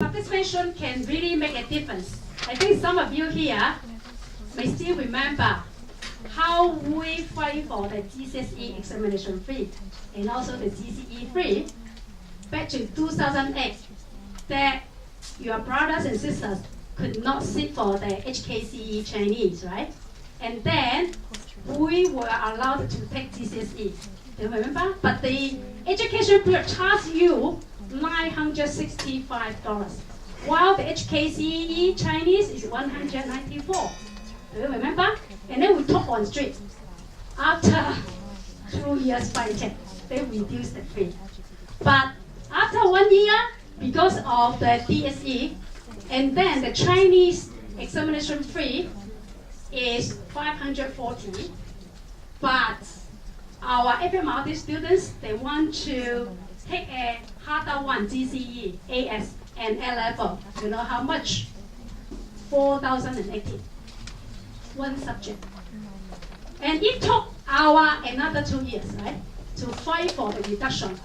Participation can really make a difference. I think some of you here may still remember how we fight for the GCSE examination fee and also the GCE fee back to 2008, that your brothers and sisters could not sit for the HKCE Chinese, right? And then we were allowed to take GCSE. Do you remember? But the education period charged you $965, while the HKCE Chinese is $194. Do you remember? And then we took on street. After 2 years fighting, they reduced the fee. But after 1 year, because of the DSE, and then the Chinese examination fee is $540. But our FMRT students, they want to take a harder one, GCE, AS, and A level. You know how much? 4,080. One subject. And it took our another 2 years, right, to fight for the reduction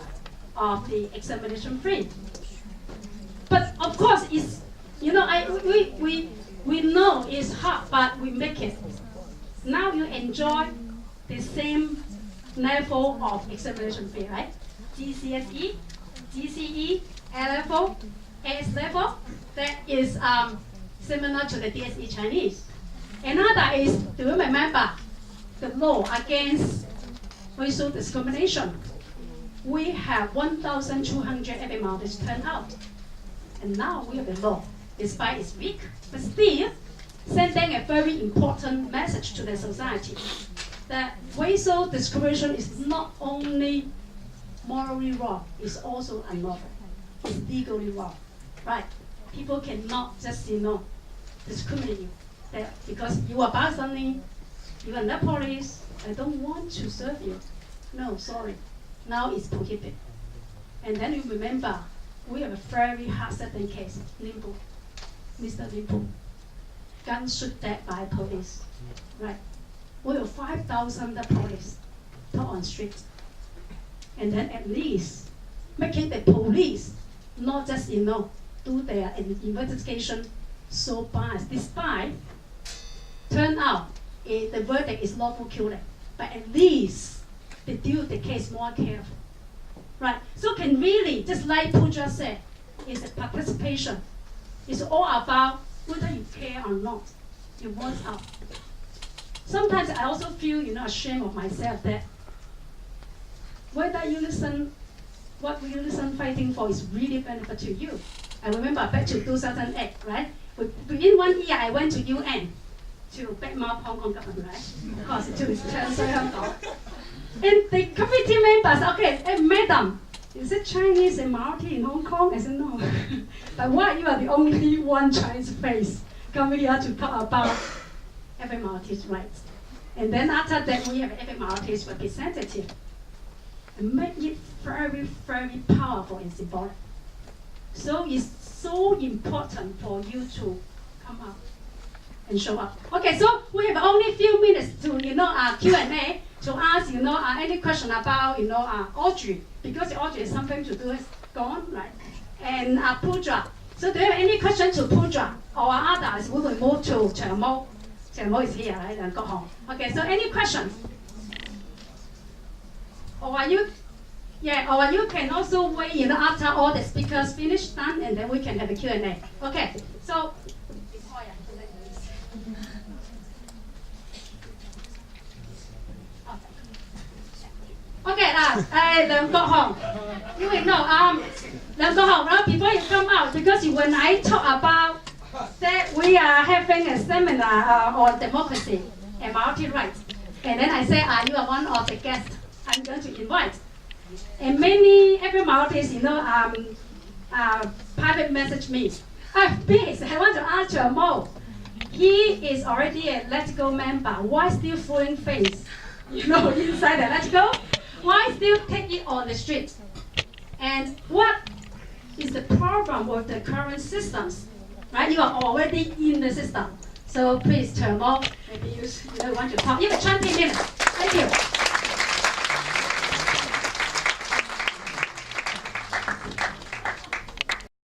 of the examination fee. But of course, it's, we know it's hard, but we make it. Now you enjoy the same level of examination fee, right? GCSE, GCE, A level, AS level, that is similar to the DSE Chinese. Another is, do you remember the law against racial discrimination? We have 1,200 FMRTs turned out. And now we have a law, despite it's weak, but still sending a very important message to the society that racial discrimination is not only morally wrong, it's also unlawful. It's legally wrong, right? People cannot just, discriminate you. That because you are Pakistani, you are Nepalese, I don't want to serve you. No, sorry. Now it's prohibited. And then you remember, we have a very hard-setting case, Limpo, Mr. Limpo, gun shot dead by police, right? We have 5,000 police put on street. And then at least making the police not just, do their investigation so biased. Despite turn out the verdict is lawful killing, but at least they deal the case more careful, right? So can really, just like Pooja said, it's a participation. It's all about whether you care or not. It wants out. Sometimes I also feel, ashamed of myself that whether you listen, what you listen fighting for is really benefit to you. I remember back to 2008, right? Within 1 year, I went to UN to badmouth Hong Kong government, right? Because it was transfer Hong Kong. And the committee members, okay, hey, madam, is it Chinese and Maori in Hong Kong? I said, no. But why you are the only one Chinese face coming here to talk about FMRT's rights? And then after that, we have FMRT's representative. And make it very, very powerful and symbolic. So it's so important for you to come out and show up. Okay, so we have only a few minutes to, Q&A to ask, any question about, Audrey, because Audrey is something to do is gone, right? And Pooja. So do you have any question to Pooja or others? We will move to Chermo. Chermo is here, right? And go home. Okay, so any questions? Or you can also wait, after all the speakers finish done, and then we can have a Q&A. Okay, so. Okay, Lam Kok Hong. You will know, Lam Kok Hong, before you come out, because when I talk about that we are having a seminar on democracy and minority rights, and then I say, you are one of the guests I'm going to invite. And many minorities, private message me. Please, I want to ask you more. He is already a Letgo member. Why still fooling face? Inside the Letgo? Why still take it on the street? And what is the problem with the current systems? Right? You are already in the system. So please, Termo, maybe you want to talk. You have 20 minutes. Thank you.